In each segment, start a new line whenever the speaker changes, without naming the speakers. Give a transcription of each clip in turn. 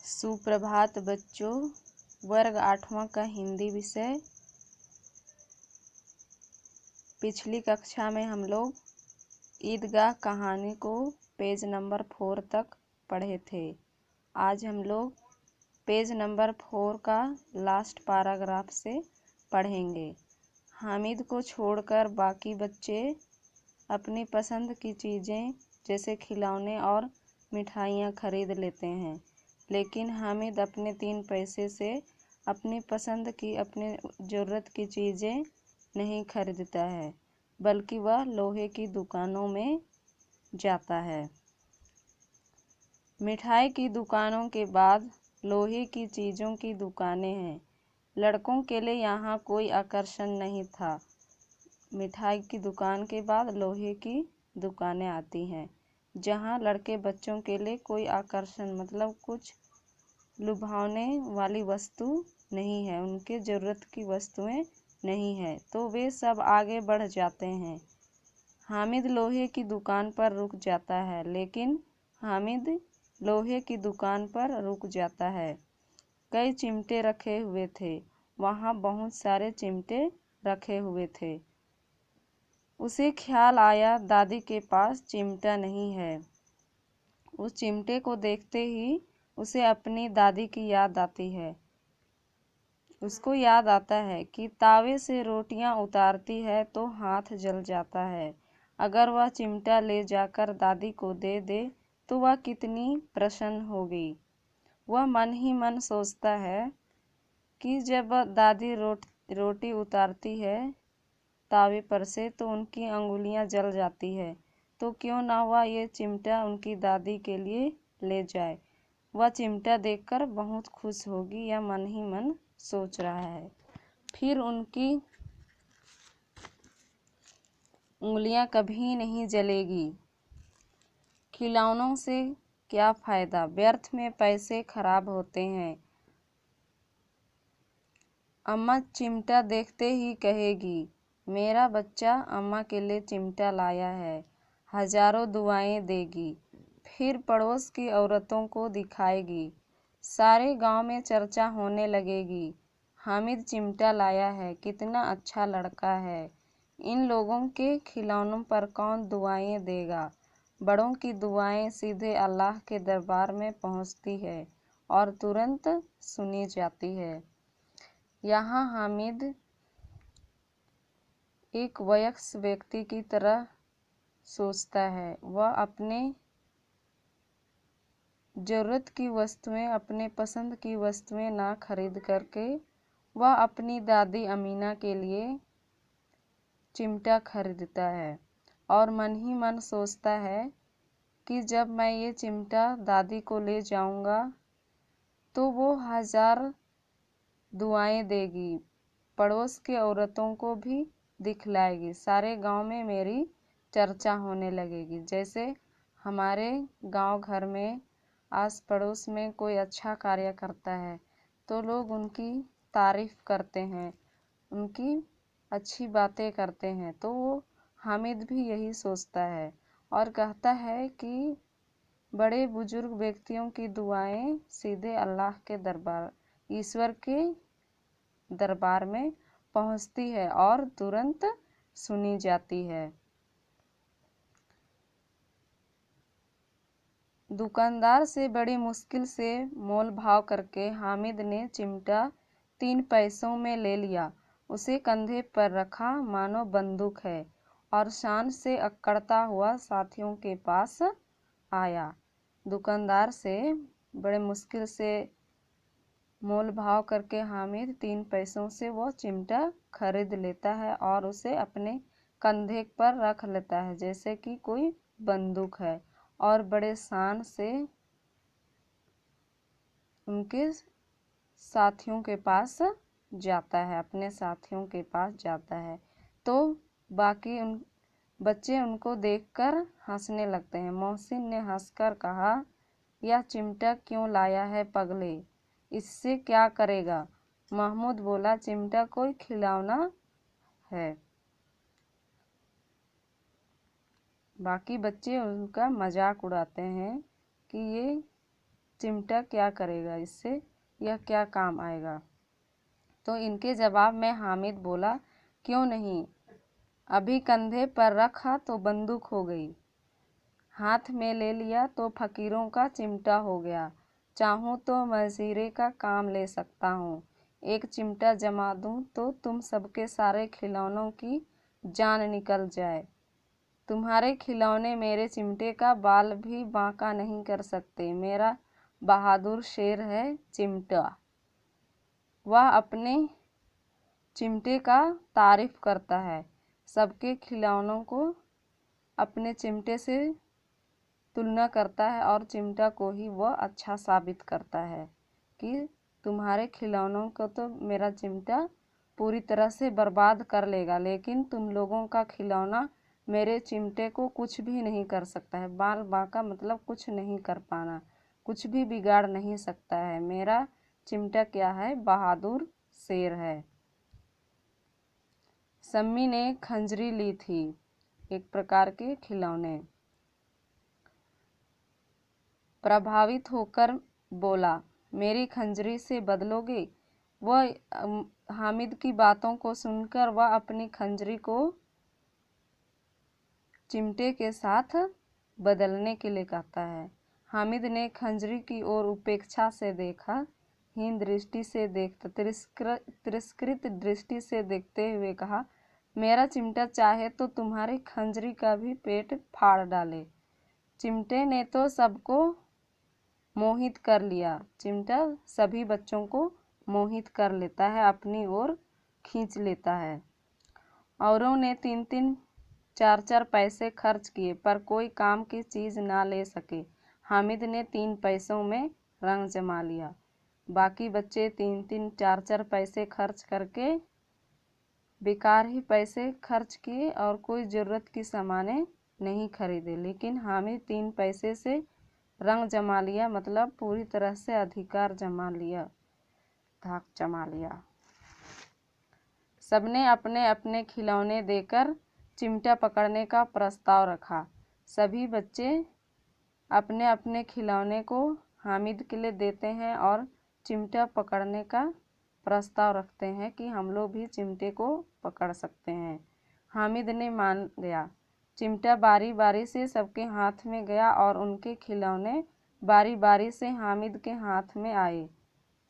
सुप्रभात बच्चों। वर्ग 8वां का हिंदी विषय। पिछली कक्षा में हम लोग ईदगाह कहानी को पेज नंबर 4 तक पढ़े थे। आज हम लोग पेज नंबर 4 का लास्ट पैराग्राफ से पढ़ेंगे। हामिद को छोड़कर बाकी बच्चे अपनी पसंद की चीज़ें जैसे खिलौने और मिठाइयाँ खरीद लेते हैं, लेकिन हामिद अपने 3 पैसे से अपनी पसंद की, अपनी ज़रूरत की चीज़ें नहीं खरीदता है, बल्कि वह लोहे की दुकानों में जाता है। मिठाई की दुकानों के बाद लोहे की चीज़ों की दुकानें हैं। लड़कों के लिए यहाँ कोई आकर्षण नहीं था। मिठाई की दुकान के बाद लोहे की दुकानें आती हैं, जहाँ लड़के बच्चों के लिए कोई आकर्षण मतलब कुछ लुभाने वाली वस्तु नहीं है, उनके ज़रूरत की वस्तुएं नहीं है, तो वे सब आगे बढ़ जाते हैं। हामिद लोहे की दुकान पर रुक जाता है, लेकिन हामिद लोहे की दुकान पर रुक जाता है। कई चिमटे रखे हुए थे, वहाँ बहुत सारे चिमटे रखे हुए थे। उसे ख्याल आया दादी के पास चिमटा नहीं है। उस चिमटे को देखते ही उसे अपनी दादी की याद आती है। उसको याद आता है कि तावे से रोटियां उतारती है तो हाथ जल जाता है। अगर वह चिमटा ले जाकर दादी को दे दे तो वह कितनी प्रसन्न होगी। वह मन ही मन सोचता है कि जब दादी रोटी उतारती है तावे पर से तो उनकी अंगुलियां जल जाती है, तो क्यों ना वह ये चिमटा उनकी दादी के लिए ले जाए। वह चिमटा देखकर बहुत खुश होगी, यह मन ही मन सोच रहा है। फिर उनकी उंगलियां कभी नहीं जलेगी। खिलौनों से क्या फ़ायदा, व्यर्थ में पैसे खराब होते हैं। अम्मा चिमटा देखते ही कहेगी, मेरा बच्चा अम्मा के लिए चिमटा लाया है। हजारों दुआएं देगी। फिर पड़ोस की औरतों को दिखाएगी। सारे गांव में चर्चा होने लगेगी, हामिद चिमटा लाया है, कितना अच्छा लड़का है। इन लोगों के खिलौनों पर कौन दुआएं देगा। बड़ों की दुआएं सीधे अल्लाह के दरबार में पहुंचती है और तुरंत सुनी जाती है। यहाँ हामिद एक वयस्क व्यक्ति की तरह सोचता है। वह अपने ज़रूरत की वस्तुएं, अपने पसंद की वस्तुएं ना खरीद करके वह अपनी दादी अमीना के लिए चिमटा खरीदता है और मन ही मन सोचता है कि जब मैं ये चिमटा दादी को ले जाऊंगा तो वो 1000 दुआएं देगी, पड़ोस की औरतों को भी दिखलाएगी, सारे गांव में मेरी चर्चा होने लगेगी। जैसे हमारे गांव घर में आस पड़ोस में कोई अच्छा कार्य करता है तो लोग उनकी तारीफ़ करते हैं, उनकी अच्छी बातें करते हैं। तो वो हामिद भी यही सोचता है और कहता है कि बड़े बुजुर्ग व्यक्तियों की दुआएं सीधे अल्लाह के दरबार, ईश्वर के दरबार में पहुंचती है और तुरंत सुनी जाती है। दुकानदार से बड़ी मुश्किल से मोल भाव करके हामिद ने चिमटा 3 पैसों में ले लिया। उसे कंधे पर रखा मानो बंदूक है और शान से अक्कड़ता हुआ साथियों के पास आया। दुकानदार से बड़े मुश्किल से मोल भाव करके हामिद 3 पैसों से वो चिमटा खरीद लेता है और उसे अपने कंधे पर रख लेता है जैसे कि कोई बंदूक है, और बड़े शान से उनके साथियों के पास जाता है, अपने साथियों के पास जाता है। तो बाकी उन बच्चे उनको देखकर हंसने लगते हैं। मोहसिन ने हंसकर कहा, यह चिमटा क्यों लाया है पगले, इससे क्या करेगा। महमूद बोला, चिमटा कोई खिलौना है। बाकी बच्चे उनका मजाक उड़ाते हैं कि ये चिमटा क्या करेगा, इससे यह क्या काम आएगा। तो इनके जवाब में हामिद बोला, क्यों नहीं, अभी कंधे पर रखा तो बंदूक हो गई, हाथ में ले लिया तो फकीरों का चिमटा हो गया, चाहूँ तो मजीरे का काम ले सकता हूँ, एक चिमटा जमा दूँ तो तुम सबके सारे खिलौनों की जान निकल जाए। तुम्हारे खिलौने मेरे चिमटे का बाल भी बांका नहीं कर सकते। मेरा बहादुर शेर है चिमटा। वह अपने चिमटे का तारीफ करता है, सबके खिलौनों को अपने चिमटे से तुलना करता है और चिमटा को ही वह अच्छा साबित करता है कि तुम्हारे खिलौनों को तो मेरा चिमटा पूरी तरह से बर्बाद कर लेगा, लेकिन तुम लोगों का खिलौना मेरे चिमटे को कुछ भी नहीं कर सकता है। बाल बांका मतलब कुछ नहीं कर पाना, कुछ भी बिगाड़ नहीं सकता है। मेरा चिमटा क्या है, बहादुर शेर है। सम्मी ने खंजरी ली थी, एक प्रकार के खिलौने। प्रभावित होकर बोला, मेरी खंजरी से बदलोगे। वह हामिद की बातों को सुनकर वह अपनी खंजरी को चिमटे के साथ बदलने के लिए कहता है। हामिद ने खंजरी की ओर उपेक्षा से देखा, हीन दृष्टि से देखता, तिरस्कृत दृष्टि से देखते हुए कहा, मेरा चिमटा चाहे तो तुम्हारी खंजरी का भी पेट फाड़ डाले। चिमटे ने तो सबको मोहित कर लिया। चिमटा सभी बच्चों को मोहित कर लेता है, अपनी ओर खींच लेता है। औरों ने 3-3 4-4 पैसे खर्च किए पर कोई काम की चीज़ ना ले सके। हामिद ने 3 पैसों में रंग जमा लिया। बाकी बच्चे 3-3 4-4 पैसे खर्च करके बेकार ही पैसे खर्च किए और कोई ज़रूरत की सामानें नहीं खरीदे, लेकिन हामिद 3 पैसे से रंग जमा लिया, मतलब पूरी तरह से अधिकार जमा लिया, धाक जमा लिया। सबने अपने अपने खिलौने देकर चिमटा पकड़ने का प्रस्ताव रखा। सभी बच्चे अपने अपने खिलौने को हामिद के लिए देते हैं और चिमटा पकड़ने का प्रस्ताव रखते हैं कि हम लोग भी चिमटे को पकड़ सकते हैं। हामिद ने मान गया। चिमटा बारी बारी से सबके हाथ में गया और उनके खिलौने बारी बारी से हामिद के हाथ में आए।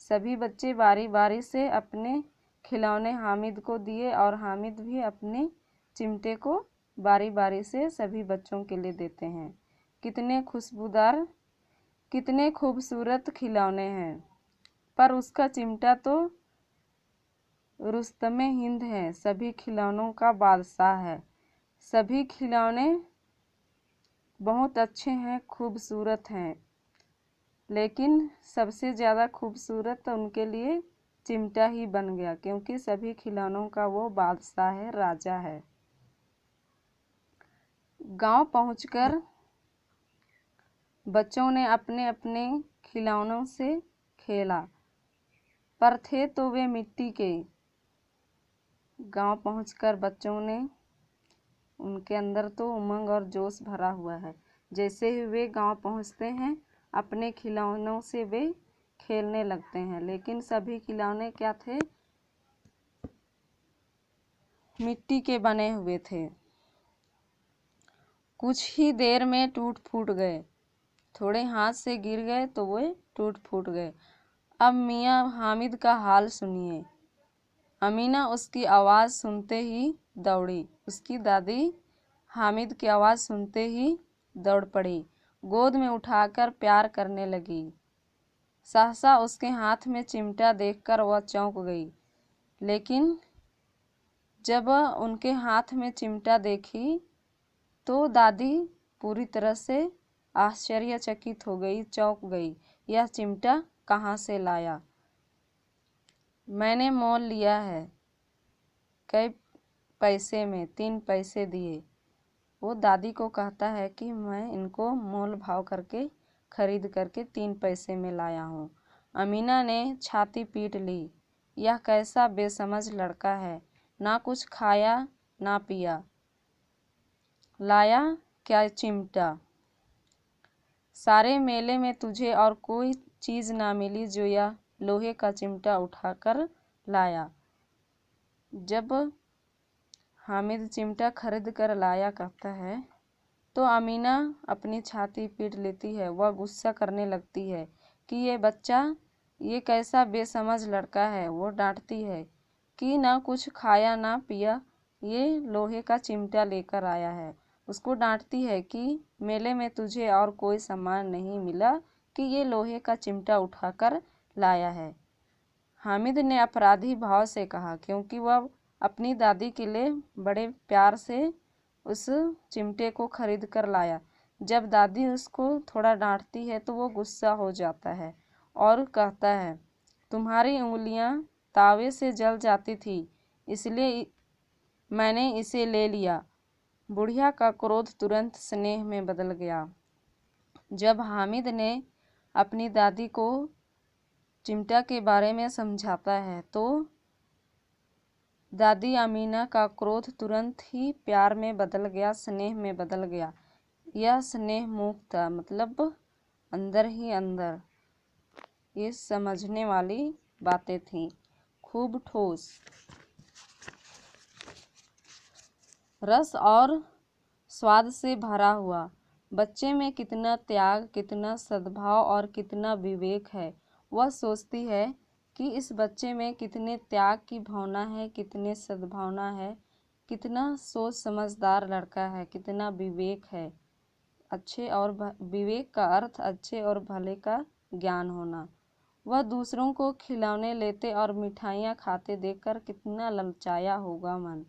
सभी बच्चे बारी बारी से अपने खिलौने हामिद को दिए और हामिद भी अपने चिमटे को बारी बारी से सभी बच्चों के लिए देते हैं। कितने खुशबूदार, कितने खूबसूरत खिलौने हैं, पर उसका चिमटा तो रुस्तमे हिंद है, सभी खिलौनों का बादशाह है। सभी खिलौने बहुत अच्छे हैं, खूबसूरत हैं, लेकिन सबसे ज़्यादा खूबसूरत उनके लिए चिमटा ही बन गया, क्योंकि सभी खिलौनों का वो बादशाह है, राजा है। गांव पहुंचकर बच्चों ने अपने अपने खिलौनों से खेला, पर थे तो वे मिट्टी के। गांव पहुंचकर बच्चों ने, उनके अंदर तो उमंग और जोश भरा हुआ है। जैसे ही वे गांव पहुंचते हैं, अपने खिलौनों से वे खेलने लगते हैं, लेकिन सभी खिलौने क्या थे, मिट्टी के बने हुए थे। कुछ ही देर में टूट फूट गए, थोड़े हाथ से गिर गए तो वे टूट फूट गए। अब मियाँ हामिद का हाल सुनिए। अमीना उसकी आवाज़ सुनते ही दौड़ी। उसकी दादी हामिद की आवाज़ सुनते ही दौड़ पड़ी, गोद में उठाकर प्यार करने लगी। सहसा उसके हाथ में चिमटा देखकर वह चौंक गई, लेकिन जब उनके हाथ में चिमटा देखी तो दादी पूरी तरह से आश्चर्यचकित हो गई, चौंक गई। यह चिमटा कहाँ से लाया? मैंने मोल लिया है। कई पैसे में? 3 पैसे दिए। वो दादी को कहता है कि मैं इनको मोल भाव करके खरीद करके 3 पैसे में लाया हूँ। अमीना ने छाती पीट ली। यह कैसा बेसमझ लड़का है, ना कुछ खाया ना पिया, लाया क्या चिमटा। सारे मेले में तुझे और कोई चीज़ ना मिली जो यह लोहे का चिमटा उठाकर लाया। जब हामिद चिमटा खरीद कर लाया कहता है तो अमीना अपनी छाती पीट लेती है। वह गुस्सा करने लगती है कि ये बच्चा, ये कैसा बेसमझ लड़का है। वो डांटती है कि ना कुछ खाया ना पिया, ये लोहे का चिमटा लेकर आया है। उसको डांटती है कि मेले में तुझे और कोई सामान नहीं मिला कि ये लोहे का चिमटा उठाकर लाया है। हामिद ने अपराधी भाव से कहा, क्योंकि वह अपनी दादी के लिए बड़े प्यार से उस चिमटे को खरीद कर लाया। जब दादी उसको थोड़ा डांटती है तो वो गुस्सा हो जाता है और कहता है, तुम्हारी उंगलियां तावे से जल जाती थी, इसलिए मैंने इसे ले लिया। बुढ़िया का क्रोध तुरंत स्नेह में बदल गया। जब हामिद ने अपनी दादी को चिमटा के बारे में समझाता है तो दादी अमीना का क्रोध तुरंत ही प्यार में बदल गया, स्नेह में बदल गया। यह स्नेह मूक था, मतलब अंदर ही अंदर। ये समझने वाली बातें थीं, खूब ठोस, रस और स्वाद से भरा हुआ। बच्चे में कितना त्याग, कितना सद्भाव और कितना विवेक है। वह सोचती है कि इस बच्चे में कितने त्याग की भावना है, कितने सद्भावना है, कितना सोच समझदार लड़का है, कितना विवेक है। अच्छे और विवेक का अर्थ अच्छे और भले का ज्ञान होना। वह दूसरों को खिलौने लेते और मिठाइयाँ खाते देखकर कितना ललचाया होगा मन।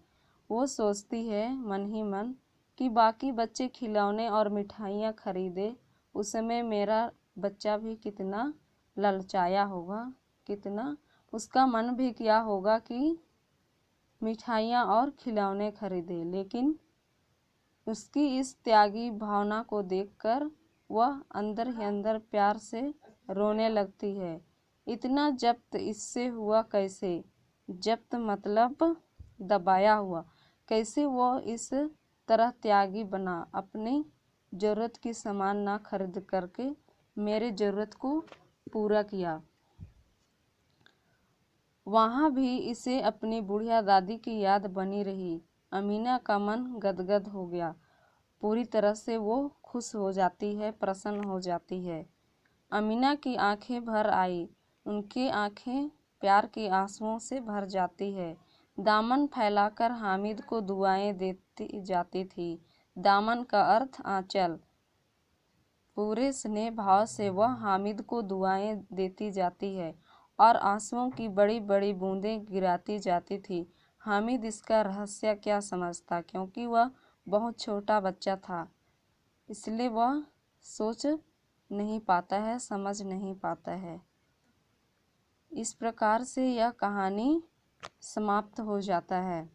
वो सोचती है मन ही मन कि बाकी बच्चे खिलौने और मिठाइयाँ खरीदे, उस समय मेरा बच्चा भी कितना ललचाया होगा, कितना उसका मन भी किया होगा कि मिठाइयाँ और खिलौने खरीदे। लेकिन उसकी इस त्यागी भावना को देखकर वह अंदर ही अंदर प्यार से रोने लगती है। इतना जब्त इससे हुआ कैसे? जब्त मतलब दबाया हुआ। कैसे वो इस तरह त्यागी बना, अपनी ज़रूरत की सामान ना खरीद करके मेरे ज़रूरत को पूरा किया। वहाँ भी इसे अपनी बुढ़िया दादी की याद बनी रही। अमीना का मन गदगद हो गया। पूरी तरह से वो खुश हो जाती है, प्रसन्न हो जाती है। अमीना की आंखें भर आई। उनकी आंखें प्यार के आंसुओं से भर जाती है। दामन फैलाकर हामिद को दुआएं देती जाती थी। दामन का अर्थ आंचल। पूरे स्नेह भाव से वह हामिद को दुआएं देती जाती है और आंसुओं की बड़ी बड़ी बूंदें गिराती जाती थी। हामिद इसका रहस्य क्या समझता, क्योंकि वह बहुत छोटा बच्चा था, इसलिए वह सोच नहीं पाता है, समझ नहीं पाता है। इस प्रकार से यह कहानी समाप्त हो जाता है।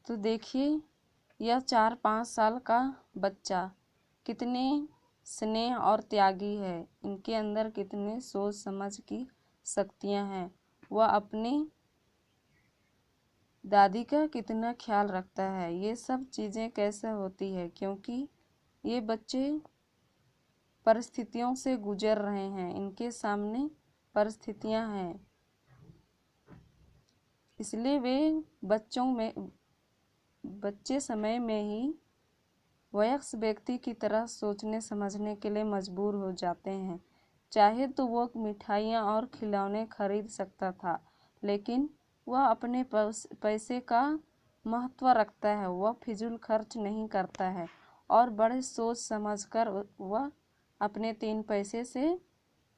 तो देखिए, यह 4-5 साल का बच्चा कितने स्नेह और त्यागी है, इनके अंदर कितने सोच समझ की शक्तियाँ हैं। वह अपनी दादी का कितना ख्याल रखता है। ये सब चीज़ें कैसे होती है, क्योंकि ये बच्चे परिस्थितियों से गुजर रहे हैं, इनके सामने परिस्थितियां हैं, इसलिए वे बच्चे समय में ही वयस्क व्यक्ति की तरह सोचने समझने के लिए मजबूर हो जाते हैं। चाहे तो वो मिठाइयाँ और खिलौने खरीद सकता था, लेकिन वह अपने पैसे का महत्व रखता है। वह फिजूल खर्च नहीं करता है और बड़े सोच समझकर वह अपने 3 पैसे से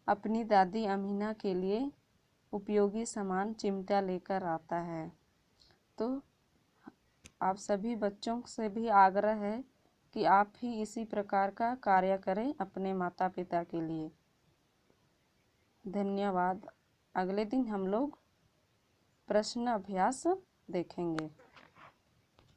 अपनी दादी अमीना के लिए उपयोगी सामान चिमटा लेकर आता है। तो आप सभी बच्चों से भी आग्रह है कि आप भी इसी प्रकार का कार्य करें अपने माता पिता के लिए। धन्यवाद। अगले दिन हम लोग प्रश्न अभ्यास देखेंगे।